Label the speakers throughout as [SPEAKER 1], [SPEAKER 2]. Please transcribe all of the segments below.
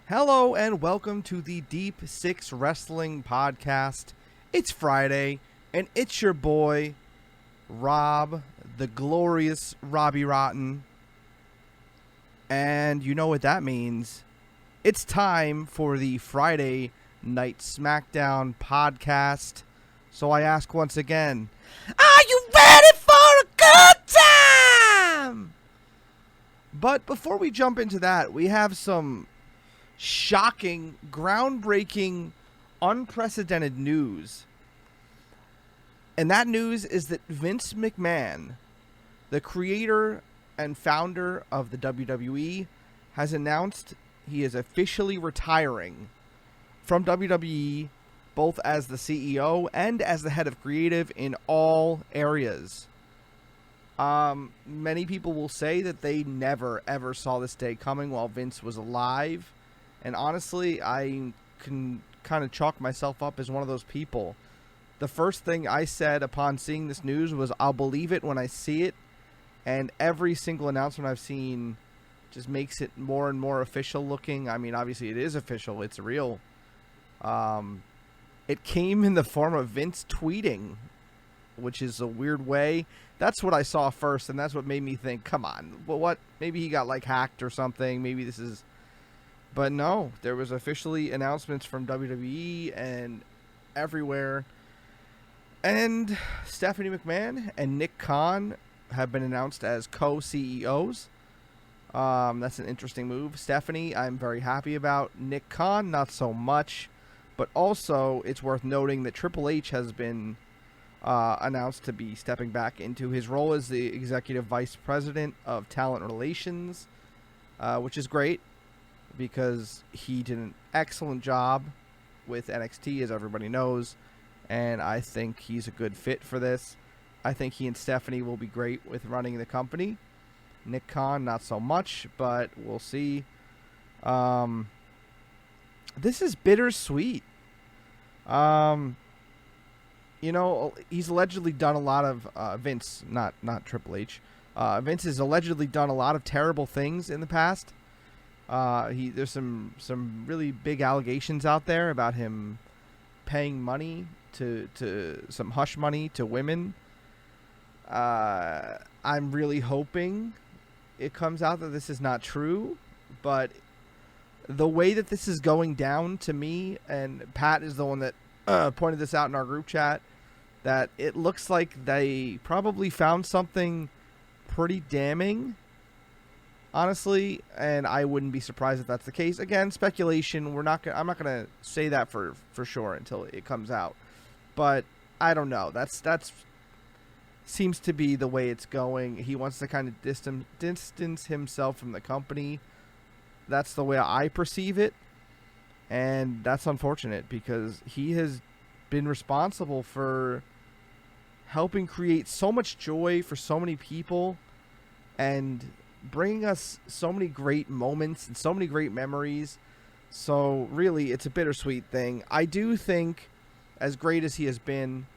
[SPEAKER 1] Hello and welcome to the Deep Six Wrestling Podcast. It's Friday, and it's your boy, Rob, the glorious Robbie Rotten. And you know what that means. It's time for the Friday Night Smackdown podcast. So I ask once again, are you ready for a good time? But before we jump into that, we have some shocking, groundbreaking, unprecedented news. And that news is that Vince McMahon, the creator and founder of the WWE, has announced he is officially retiring from WWE, both as the CEO and as the head of creative in all areas. Many people will say that they never, ever saw this day coming while Vince was alive. And honestly, I can kind of chalk myself up as one of those people. The first thing I said upon seeing this news was, I'll believe it when I see it. And every single announcement I've seen just makes it more and more official looking. I mean, obviously it is official. It's real. It came in the form of Vince tweeting, which is a weird way. That's what I saw first, and that's what made me think, come on. Well, what? Maybe he got, like, hacked or something. Maybe this is... But no, there was officially announcements from WWE and everywhere. And Stephanie McMahon and Nick Khan have been announced as co-CEOs. That's an interesting move. Stephanie, I'm very happy about. Nick Khan, not so much. But also, it's worth noting that Triple H has been announced to be stepping back into his role as the Executive Vice President of Talent Relations, which is great, because he did an excellent job with NXT, as everybody knows, and I think he's a good fit for this. I think he and Stephanie will be great with running the company. Nick Khan, not so much, but we'll see. This is bittersweet. You know, he's allegedly done a lot of, Vince, not Triple H. Vince has allegedly done a lot of terrible things in the past. There's some really big allegations out there about him paying money to some hush money to women. I'm really hoping it comes out that this is not true, but the way that this is going down, to me, and Pat is the one that pointed this out in our group chat, that it looks like they probably found something pretty damning, honestly, and I wouldn't be surprised if that's the case. Again, speculation. I'm not gonna say that for sure until it comes out. But I don't know. That's seems to be the way it's going. He wants to kind of distance himself from the company. That's the way I perceive it, and that's unfortunate because he has been responsible for helping create so much joy for so many people and bringing us so many great moments and so many great memories. So really, it's a bittersweet thing. I do think, as great as he has been,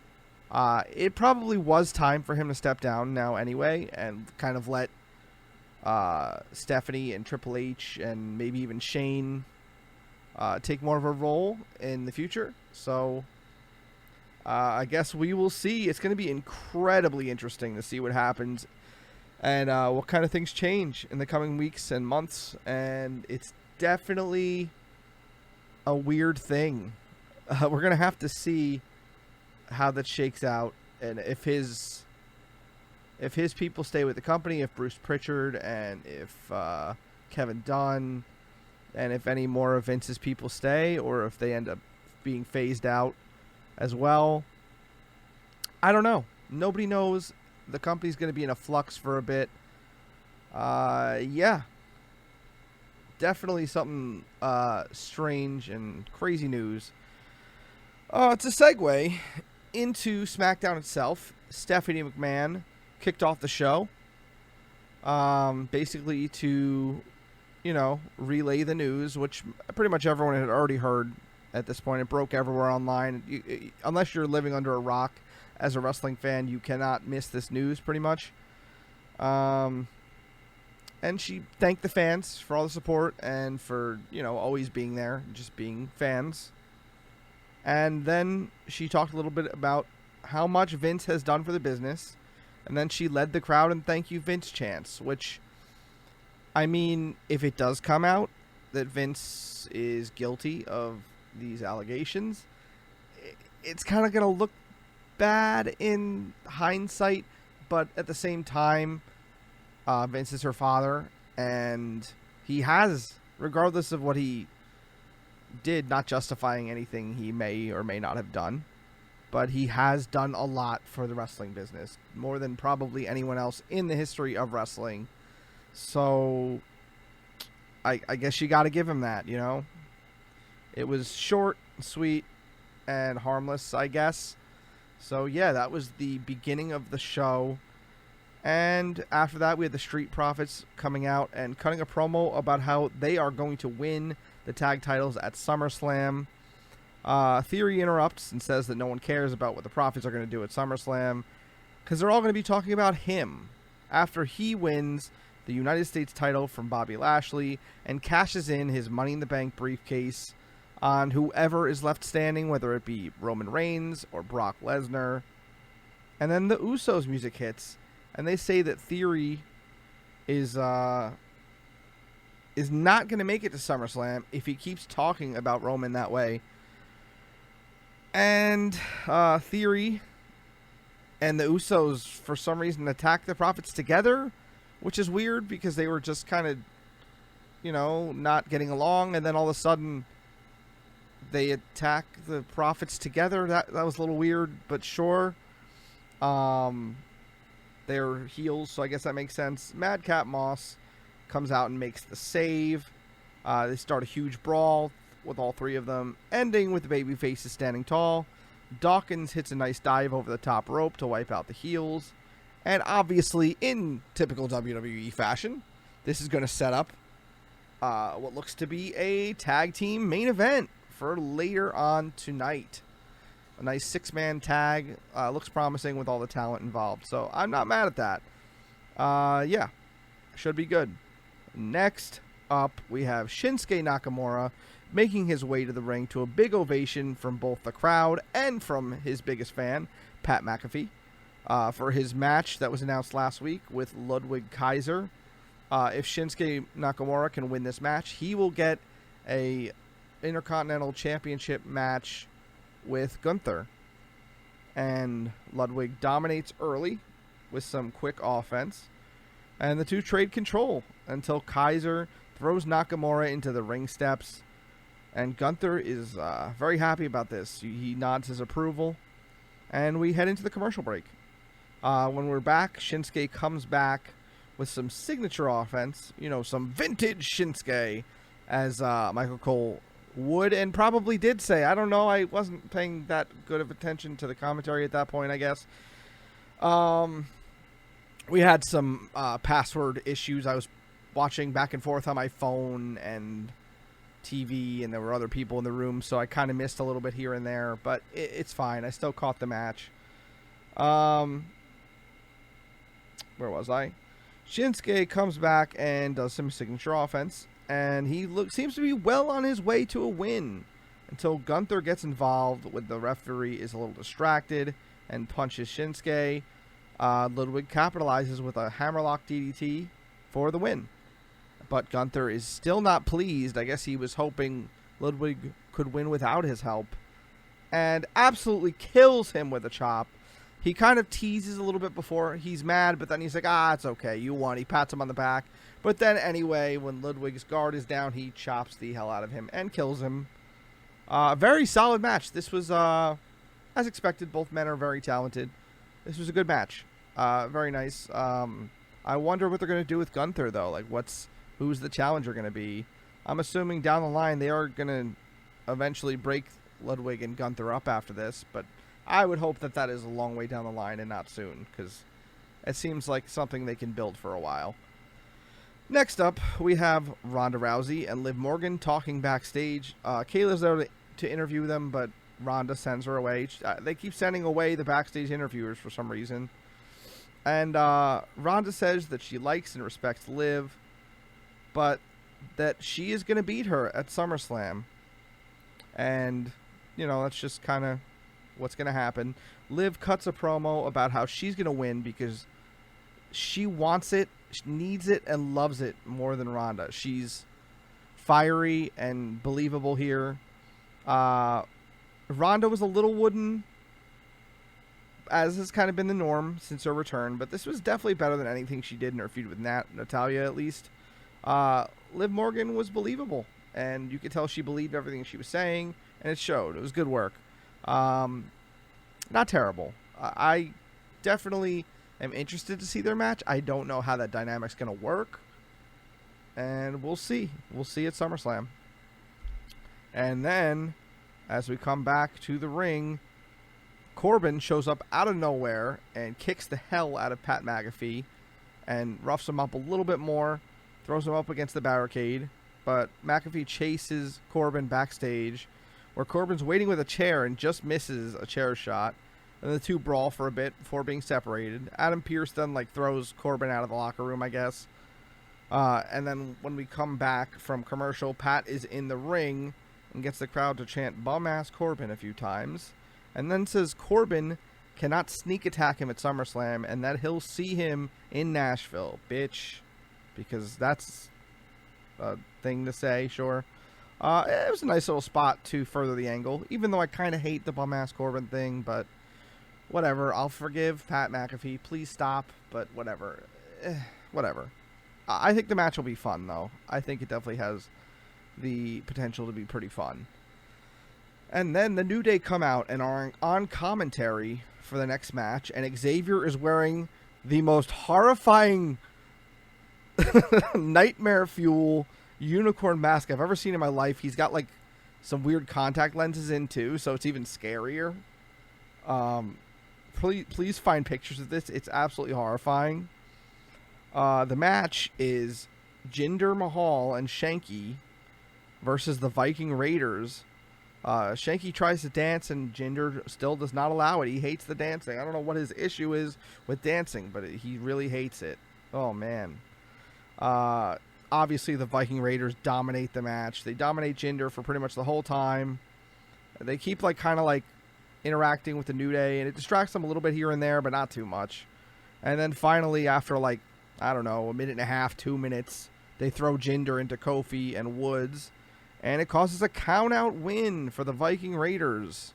[SPEAKER 1] it probably was time for him to step down now anyway and kind of let Stephanie and Triple H and maybe even Shane take more of a role in the future. So I guess we will see. It's going to be incredibly interesting to see what happens and what kind of things change in the coming weeks and months. And it's definitely a weird thing. We're going to have to see how that shakes out, and if his people stay with the company, if Bruce Pritchard and if Kevin Dunn and if any more of Vince's people stay, or if they end up being phased out as well. I don't know. Nobody knows. The company's going to be in a flux for a bit. Yeah. Definitely something strange and crazy news. It's a segue into SmackDown itself. Stephanie McMahon kicked off the show. Basically to, relay the news, which pretty much everyone had already heard at this point. It broke everywhere online. Unless you're living under a rock as a wrestling fan, you cannot miss this news pretty much. And she thanked the fans for all the support and for, always being there, just being fans. And then she talked a little bit about how much Vince has done for the business. And then she led the crowd in thank you Vince chants, which, I mean, if it does come out that Vince is guilty of these allegations, it's kind of going to look bad in hindsight. But at the same time, Vince is her father, and he has, regardless of what he did, not justifying anything he may or may not have done, but he has done a lot for the wrestling business, more than probably anyone else in the history of wrestling. So I guess you got to give him that, It was short, sweet, and harmless, I guess. So yeah, that was the beginning of the show. And after that, we had the Street Profits coming out and cutting a promo about how they are going to win the tag titles at SummerSlam. Theory interrupts and says that no one cares about what the Profits are going to do at SummerSlam, because they're all going to be talking about him after he wins the United States title from Bobby Lashley and cashes in his Money in the Bank briefcase on whoever is left standing, whether it be Roman Reigns or Brock Lesnar. And then the Usos music hits, and they say that Theory is not going to make it to SummerSlam if he keeps talking about Roman that way. And Theory and the Usos, for some reason, attack the Profits together, which is weird because they were just kind of, not getting along. And then all of a sudden, they attack the Profits together. That was a little weird, but sure. They're heels, so I guess that makes sense. Madcap Moss comes out and makes the save. They start a huge brawl with all three of them, ending with the baby faces standing tall. Dawkins hits a nice dive over the top rope to wipe out the heels. And obviously, in typical WWE fashion, this is going to set up what looks to be a tag team main event for later on tonight. A nice 6-man tag. Looks promising with all the talent involved. So I'm not mad at that. Yeah, should be good. Next up, we have Shinsuke Nakamura making his way to the ring to a big ovation from both the crowd and from his biggest fan, Pat McAfee, for his match that was announced last week with Ludwig Kaiser. If Shinsuke Nakamura can win this match, he will get a Intercontinental Championship match with Gunther. And Ludwig dominates early with some quick offense. And the two trade control until Kaiser throws Nakamura into the ring steps. And Gunther is very happy about this. He nods his approval. And we head into the commercial break. When we're back, Shinsuke comes back with some signature offense. Some vintage Shinsuke, as Michael Cole would and probably did say. I don't know. I wasn't paying that good of attention to the commentary at that point, I guess. We had some password issues. I was watching back and forth on my phone and TV, and there were other people in the room, so I kind of missed a little bit here and there, but it's fine. I still caught the match. Where was I? Shinsuke comes back and does some signature offense, And he seems to be well on his way to a win until Gunther gets involved when the referee is a little distracted and punches Shinsuke. Ludwig capitalizes with a hammerlock DDT for the win. But Gunther is still not pleased. I guess he was hoping Ludwig could win without his help. And absolutely kills him with a chop. He kind of teases a little bit before. He's mad, but then he's like, it's okay. You won. He pats him on the back. But then anyway, when Ludwig's guard is down, he chops the hell out of him and kills him. Very solid match. This was, as expected, both men are very talented. This was a good match. Very nice. I wonder what they're going to do with Gunther, though. Like, who's the challenger going to be? I'm assuming down the line they are going to eventually break Ludwig and Gunther up after this, but I would hope that is a long way down the line and not soon, because it seems like something they can build for a while. Next up, we have Ronda Rousey and Liv Morgan talking backstage. Kayla's there to interview them, but Ronda sends her away. They keep sending away the backstage interviewers for some reason. And Ronda says that she likes and respects Liv, but that she is going to beat her at SummerSlam. And, that's just kind of what's going to happen. Liv cuts a promo about how she's going to win because she wants it, needs it, and loves it more than Ronda. She's fiery and believable here. Ronda was a little wooden, as has kind of been the norm since her return, but this was definitely better than anything she did in her feud with Natalya, at least. Liv Morgan was believable, and you could tell she believed everything she was saying, and it showed. It was good work. Not terrible. I definitely am interested to see their match. I don't know how that dynamic's going to work, and we'll see. We'll see at SummerSlam. And then, as we come back to the ring, Corbin shows up out of nowhere and kicks the hell out of Pat McAfee and roughs him up a little bit more, throws him up against the barricade, but McAfee chases Corbin backstage, where Corbin's waiting with a chair and just misses a chair shot, and the two brawl for a bit before being separated. Adam Pearce then throws Corbin out of the locker room, I guess. And then when we come back from commercial, Pat is in the ring and gets the crowd to chant bum-ass Corbin a few times, and then says Corbin cannot sneak attack him at SummerSlam and that he'll see him in Nashville, bitch. Because that's a thing to say, sure. It was a nice little spot to further the angle, even though I kind of hate the bum-ass Corbin thing, but whatever. I'll forgive Pat McAfee. Please stop, but whatever. Whatever. I think the match will be fun, though. I think it definitely has the potential to be pretty fun. And then the New Day come out and are on commentary for the next match, and Xavier is wearing the most horrifying nightmare fuel unicorn mask I've ever seen in my life. He's got some weird contact lenses in too, so it's even scarier. Please find pictures of this. It's absolutely horrifying. The match is Jinder Mahal and Shanky versus the Viking Raiders. Shanky tries to dance and Jinder still does not allow it. He hates the dancing. I don't know what his issue is with dancing, but he really hates it. Oh man. Obviously the Viking Raiders dominate the match. They dominate Jinder for pretty much the whole time. They keep interacting with the New Day, and it distracts them a little bit here and there, but not too much. And then finally, after I don't know, a minute and a half, 2 minutes, they throw Jinder into Kofi and Woods, and it causes a count-out win for the Viking Raiders.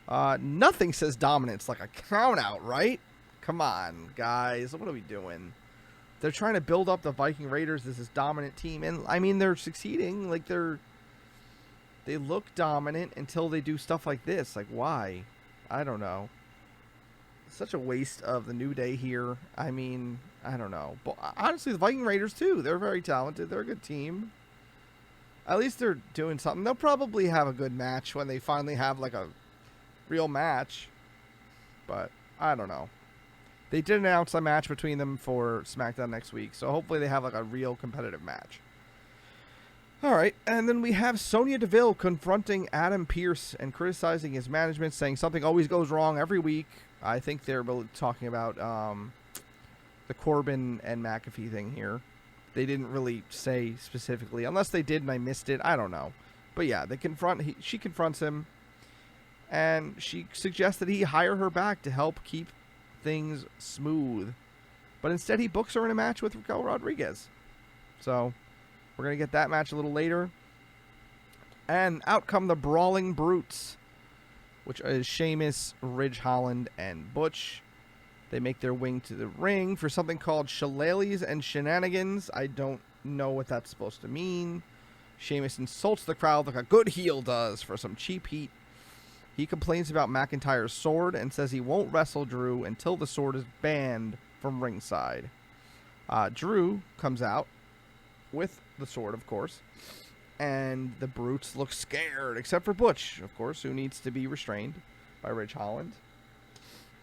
[SPEAKER 1] Nothing says dominance like a count-out, right? Come on, guys. What are we doing? They're trying to build up the Viking Raiders as this dominant team, and I mean, they're succeeding. They look dominant until they do stuff like this. Why? I don't know. Such a waste of the New Day here. I mean, I don't know. But honestly, the Viking Raiders too. They're very talented. They're a good team. At least they're doing something. They'll probably have a good match when they finally have a real match. But I don't know. They did announce a match between them for SmackDown next week, so hopefully they have a real competitive match. Alright, and then we have Sonya Deville confronting Adam Pearce and criticizing his management, saying something always goes wrong every week. I think they're talking about the Corbin and McAfee thing here. They didn't really say specifically, unless they did and I missed it. I don't know. But yeah, she confronts him, and she suggests that he hire her back to help keep things smooth. But instead, he books her in a match with Raquel Rodriguez. So we're going to get that match a little later. And out come the Brawling Brutes, which is Sheamus, Ridge Holland, and Butch. They make their way to the ring for something called Shillelaghs and Shenanigans. I don't know what that's supposed to mean. Sheamus insults the crowd like a good heel does for some cheap heat. He complains about McIntyre's sword and says he won't wrestle Drew until the sword is banned from ringside. Drew comes out with the sword, of course, and the Brutes look scared, except for Butch, of course, who needs to be restrained by Ridge Holland.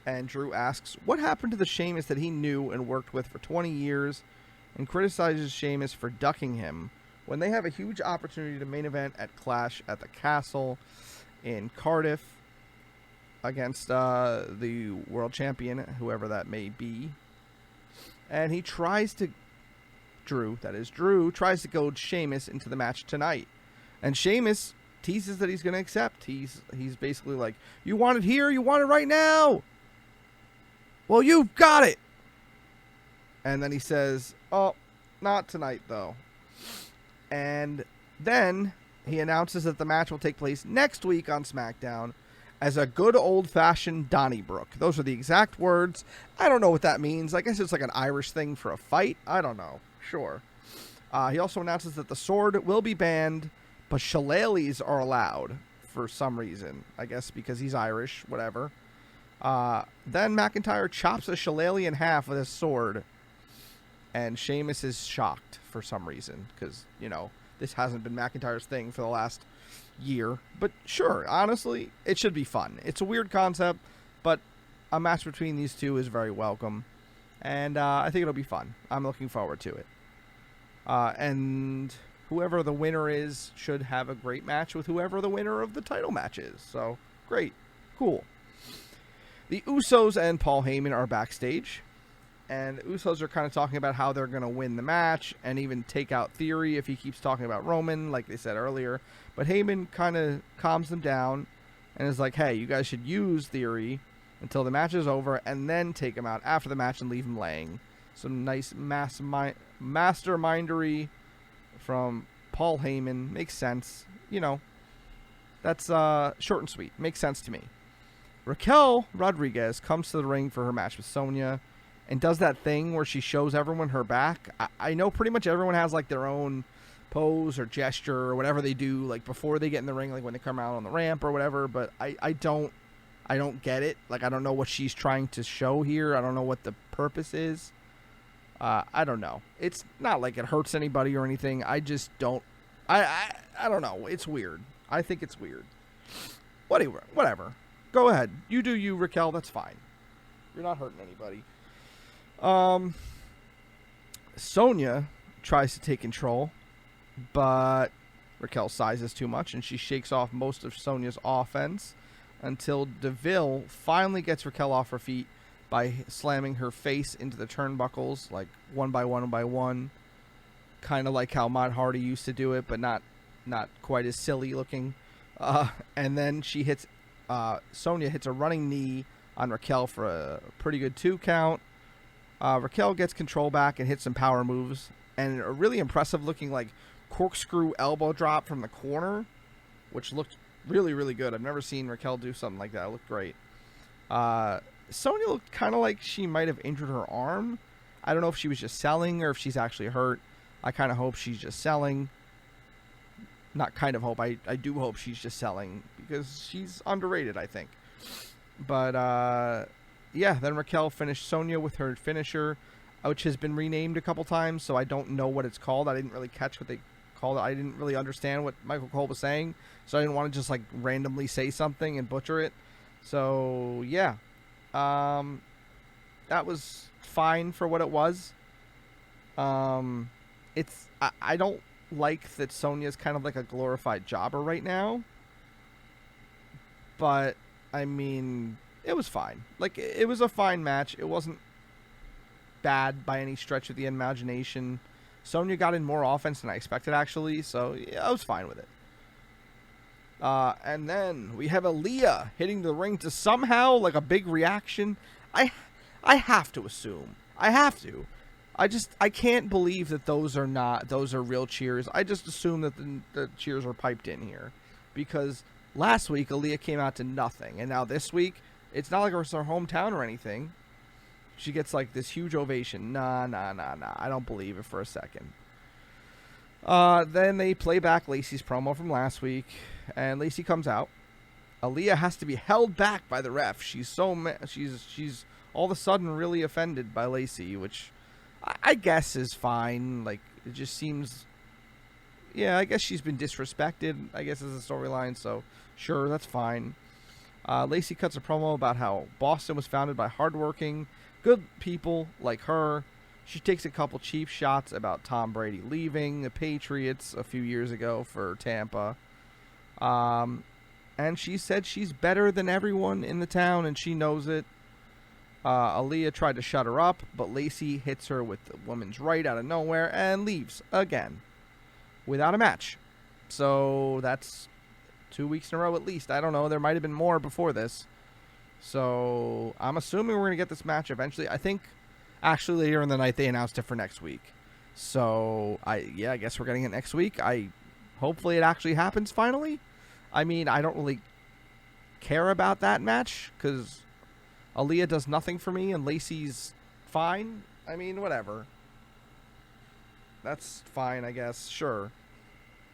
[SPEAKER 1] And Drew asks what happened to the Sheamus that he knew and worked with for 20 years, and criticizes Sheamus for ducking him when they have a huge opportunity to main event at Clash at the Castle in Cardiff against the world champion, whoever that may be. And he tries to... Drew tries to goad Sheamus into the match tonight. And Sheamus teases that he's going to accept. He's basically like, you want it here? You want it right now? Well, you've got it. And then he says, oh, not tonight, though. And then he announces that the match will take place next week on SmackDown as a good old-fashioned Donnybrook. Those are the exact words. I don't know what that means. I guess it's like an Irish thing for a fight. I don't know. Sure. He also announces that the sword will be banned, but shillelaghs are allowed for some reason. I guess because he's Irish, whatever. Then McIntyre chops a shillelagh in half with his sword, and Sheamus is shocked for some reason because, you know, this hasn't been McIntyre's thing for the last year. But sure, honestly, it should be fun. It's a weird concept, but a match between these two is very welcome, and I think it'll be fun. I'm looking forward to it. And whoever the winner is should have a great match with whoever the winner of the title match is. So, great. Cool. The Usos and Paul Heyman are backstage, and the Usos are kind of talking about how they're going to win the match and even take out Theory if he keeps talking about Roman, like they said earlier. But Heyman kind of calms them down and is like, hey, you guys should use Theory until the match is over and then take him out after the match and leave him laying. Some nice mastermindery from Paul Heyman. Makes sense. You know, that's short and sweet. Makes sense to me. Raquel Rodriguez comes to the ring for her match with Sonya and does that thing where she shows everyone her back. I know pretty much everyone has like their own pose or gesture or whatever they do like before they get in the ring, like when they come out on the ramp or whatever, but I don't get it. Like, I don't know what she's trying to show here. I don't know what the purpose is. I don't know. It's not like it hurts anybody or anything. I just don't. I don't know. It's weird. I think it's weird. Whatever. Go ahead. You do you, Raquel. That's fine. You're not hurting anybody. Sonya tries to take control, but Raquel sizes too much, and she shakes off most of Sonya's offense until Deville finally gets Raquel off her feet by slamming her face into the turnbuckles, like one by one. Kind of like how Matt Hardy used to do it, but not quite as silly looking. And then she hits... Sonya hits a running knee on Raquel for a pretty good 2 count. Raquel gets control back and hits some power moves and a really impressive looking like corkscrew elbow drop from the corner, which looked really, really good. I've never seen Raquel do something like that. It looked great. Sonya looked kind of like she might have injured her arm. I don't know if she was just selling or if she's actually hurt. I kind of hope she's just selling. Not kind of hope. I do hope she's just selling because she's underrated, I think. But, yeah, then Raquel finished Sonya with her finisher, which has been renamed a couple times, so I don't know what it's called. I didn't really catch what they called it. I didn't really understand what Michael Cole was saying, so I didn't want to just, like, randomly say something and butcher it. So, yeah. That was fine for what it was. I don't like that Sonya's kind of like a glorified jobber right now. But, I mean, it was fine. Like, it was a fine match. It wasn't bad by any stretch of the imagination. Sonya got in more offense than I expected, actually, so yeah, I was fine with it. And then we have Aaliyah hitting the ring to somehow, like, a big reaction. I have to assume. I have to. I can't believe that those are real cheers. I just assume that the cheers are piped in here. Because last week, Aaliyah came out to nothing. And now this week, it's not like it was her hometown or anything. She gets, like, this huge ovation. Nah. I don't believe it for a second. Then they play back Lacey's promo from last week. And Lacey comes out. Aaliyah has to be held back by the ref. She's she's all of a sudden really offended by Lacey, which I guess is fine. Like, it just seems... Yeah, I guess she's been disrespected, I guess, as a storyline, so sure, that's fine. Lacey cuts a promo about how Boston was founded by hardworking, good people like her. She takes a couple cheap shots about Tom Brady leaving the Patriots a few years ago for Tampa. And she said she's better than everyone in the town, and she knows it. Aaliyah tried to shut her up, but Lacey hits her with the woman's right out of nowhere and leaves again without a match. So that's 2 weeks in a row at least. I don't know. There might have been more before this. So I'm assuming we're going to get this match eventually. I think actually later in the night they announced it for next week. So I guess we're getting it next week. Hopefully it actually happens finally. I mean, I don't really care about that match because Aaliyah does nothing for me and Lacey's fine. I mean, whatever. That's fine, I guess. Sure.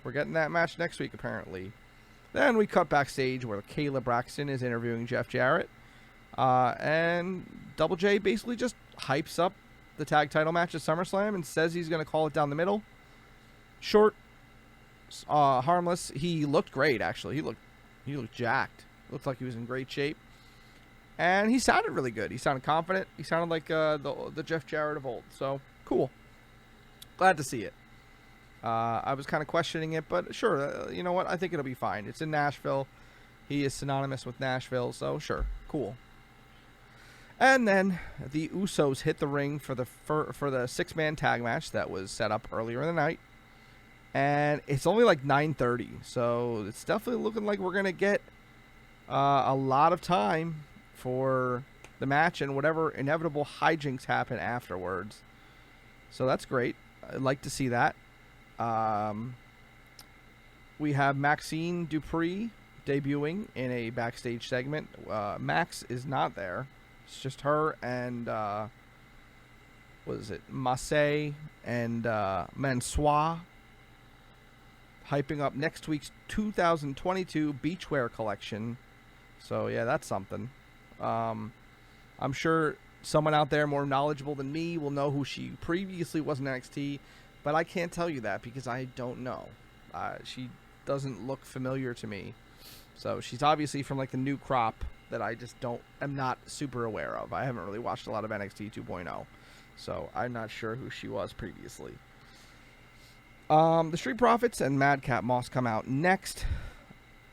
[SPEAKER 1] We're getting that match next week, apparently. Then we cut backstage where Kayla Braxton is interviewing Jeff Jarrett. And Double J basically just hypes up the tag title match at SummerSlam and says he's going to call it down the middle. Short, harmless. He looked great, actually. He looked jacked. Looked like he was in great shape. And he sounded really good. He sounded confident. He sounded like the Jeff Jarrett of old. So, cool. Glad to see it. I was kind of questioning it, but sure, you know what? I think it'll be fine. It's in Nashville. He is synonymous with Nashville, so sure, cool. And then the Usos hit the ring for the six-man tag match that was set up earlier in the night. And it's only like 9:30, so it's definitely looking like we're going to get a lot of time for the match and whatever inevitable hijinks happen afterwards. So that's great. I'd like to see that. We have Maxine Dupree debuting in a backstage segment. Max is not there. It's just her and what is it? Massey and Mansois hyping up next week's 2022 beachwear collection. So yeah, that's something. I'm sure someone out there more knowledgeable than me will know who she previously was in NXT, but I can't tell you that because I don't know. She doesn't look familiar to me. So she's obviously from like the new crop that I just am not super aware of. I haven't really watched a lot of NXT 2.0, so I'm not sure who she was previously. The Street Profits and Madcap Moss come out next,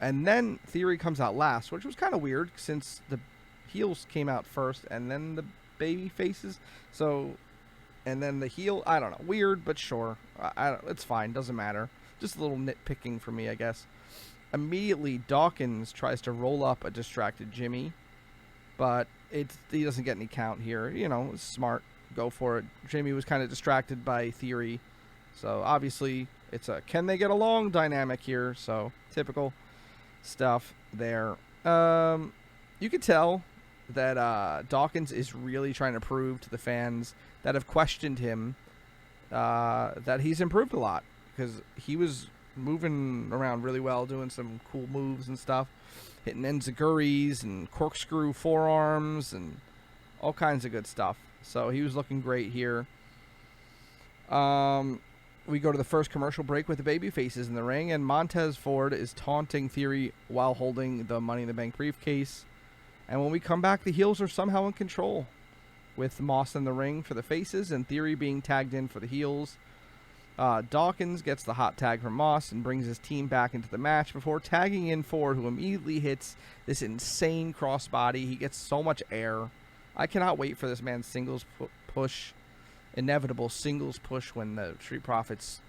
[SPEAKER 1] and then Theory comes out last, which was kind of weird since the heels came out first and then the baby faces. So, and then the heel, I don't know, weird, but sure, it's fine, doesn't matter. Just a little nitpicking for me, I guess. Immediately, Dawkins tries to roll up a distracted Jimmy, but he doesn't get any count here. You know, it's smart, go for it. Jimmy was kind of distracted by Theory, so obviously it's a can they get along dynamic here. So typical stuff there. You could tell that Dawkins is really trying to prove to the fans that have questioned him that he's improved a lot, because he was moving around really well, doing some cool moves and stuff, hitting enziguris and corkscrew forearms and all kinds of good stuff. So he was looking great here. We go to the first commercial break with the baby faces in the ring, and Montez Ford is taunting Theory while holding the Money in the Bank briefcase. And when we come back, the heels are somehow in control, with Moss in the ring for the faces and Theory being tagged in for the heels. Dawkins gets the hot tag from Moss and brings his team back into the match before tagging in Ford, who immediately hits this insane crossbody. He gets so much air. I cannot wait for this man's singles push. inevitable singles push when the Street Profits,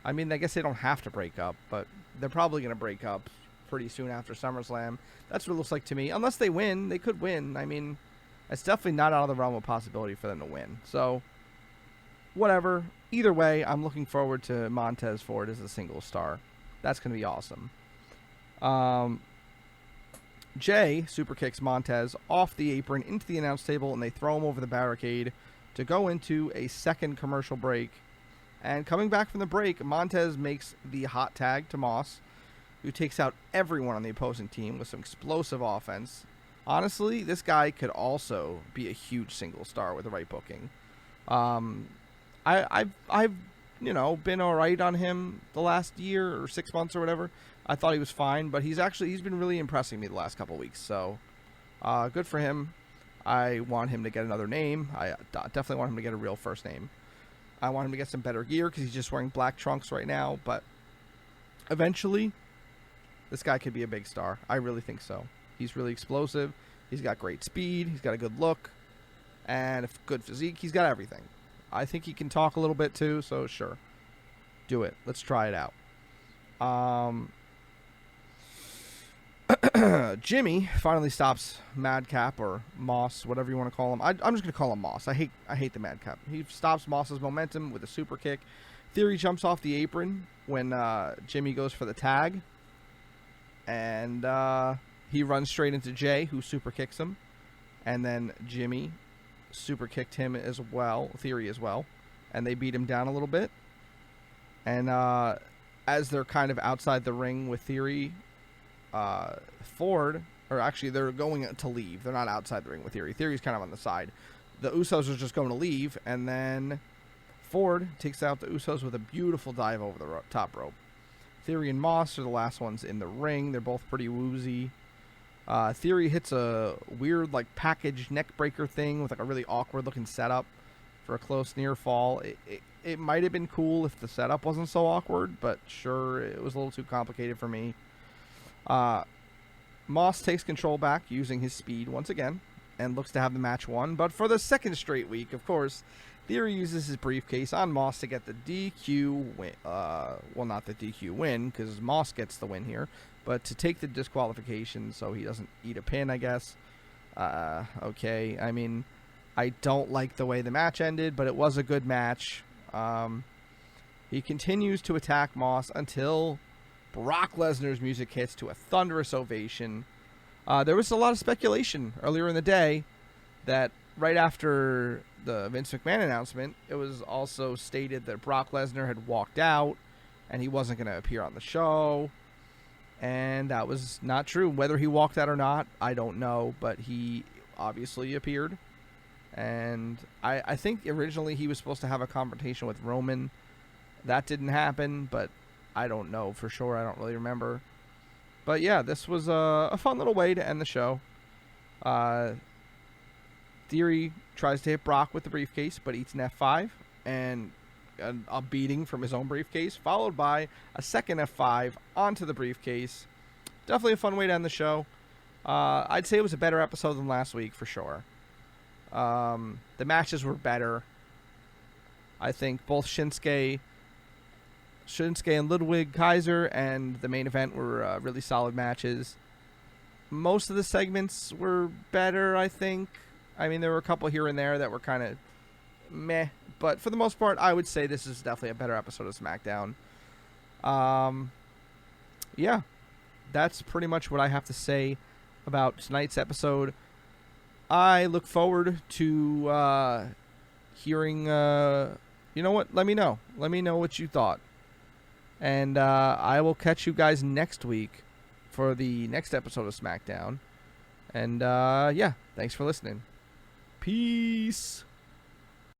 [SPEAKER 1] I mean, I guess they don't have to break up, but they're probably going to break up pretty soon after SummerSlam. That's what it looks like to me. Unless they win, they could win. I mean, it's definitely not out of the realm of possibility for them to win. So, whatever. Either way, I'm looking forward to Montez Ford as a single star. That's going to be awesome. Jay super kicks Montez off the apron into the announce table, and they throw him over the barricade to go into a second commercial break. And coming back from the break, Montez makes the hot tag to Moss, who takes out everyone on the opposing team with some explosive offense. Honestly, this guy could also be a huge single star with the right booking. I've been all right on him the last year or 6 months or whatever. I thought he was fine, but he's been really impressing me the last couple of weeks. So, good for him. I want him to get another name. I definitely want him to get a real first name. I want him to get some better gear because he's just wearing black trunks right now. But eventually, this guy could be a big star. I really think so. He's really explosive. He's got great speed. He's got a good look and a good physique. He's got everything. I think he can talk a little bit too, so sure. Do it. Let's try it out. Jimmy finally stops Madcap or Moss, whatever you want to call him. I'm just going to call him Moss. I hate the Madcap. He stops Moss's momentum with a super kick. Theory jumps off the apron when Jimmy goes for the tag. And he runs straight into Jay, who super kicks him. And then Jimmy super kicked him as well, Theory as well, and they beat him down a little bit. And as they're kind of outside the ring with Theory, Ford, or actually they're going to leave. They're not outside the ring with Theory. Theory's kind of on the side. The Usos are just going to leave, and then Ford takes out the Usos with a beautiful dive over the top rope. Theory and Moss are the last ones in the ring. They're both pretty woozy. Theory hits a weird, like, package neck breaker thing with, like, a really awkward looking setup for a close near fall. It might have been cool if the setup wasn't so awkward, but sure, it was a little too complicated for me. Moss takes control back using his speed once again and looks to have the match won. But for the second straight week, of course, Theory uses his briefcase on Moss to get the DQ win. Well, not the DQ win, because Moss gets the win here, but to take the disqualification so he doesn't eat a pin, I guess. Okay, I mean, I don't like the way the match ended, but it was a good match. He continues to attack Moss until Brock Lesnar's music hits to a thunderous ovation. There was a lot of speculation earlier in the day that right after the Vince McMahon announcement, it was also stated that Brock Lesnar had walked out and he wasn't going to appear on the show. And that was not true. Whether he walked out or not, I don't know, but he obviously appeared. And I think originally he was supposed to have a confrontation with Roman. That didn't happen, but I don't know for sure. I don't really remember. But yeah, this was a fun little way to end the show. Theory tries to hit Brock with the briefcase, but eats an F5 and a beating from his own briefcase, followed by a second F5 onto the briefcase. Definitely a fun way to end the show. I'd say it was a better episode than last week for sure. The matches were better. I think both Shinsuke and Ludwig Kaiser and the main event were really solid matches. Most of the segments were better, I think. I mean, there were a couple here and there that were kind of meh, but for the most part, I would say this is definitely a better episode of SmackDown. Yeah, that's pretty much what I have to say about tonight's episode. I look forward to hearing, you know what, let me know. Let me know what you thought. And I will catch you guys next week for the next episode of SmackDown. And yeah, thanks for listening. Peace.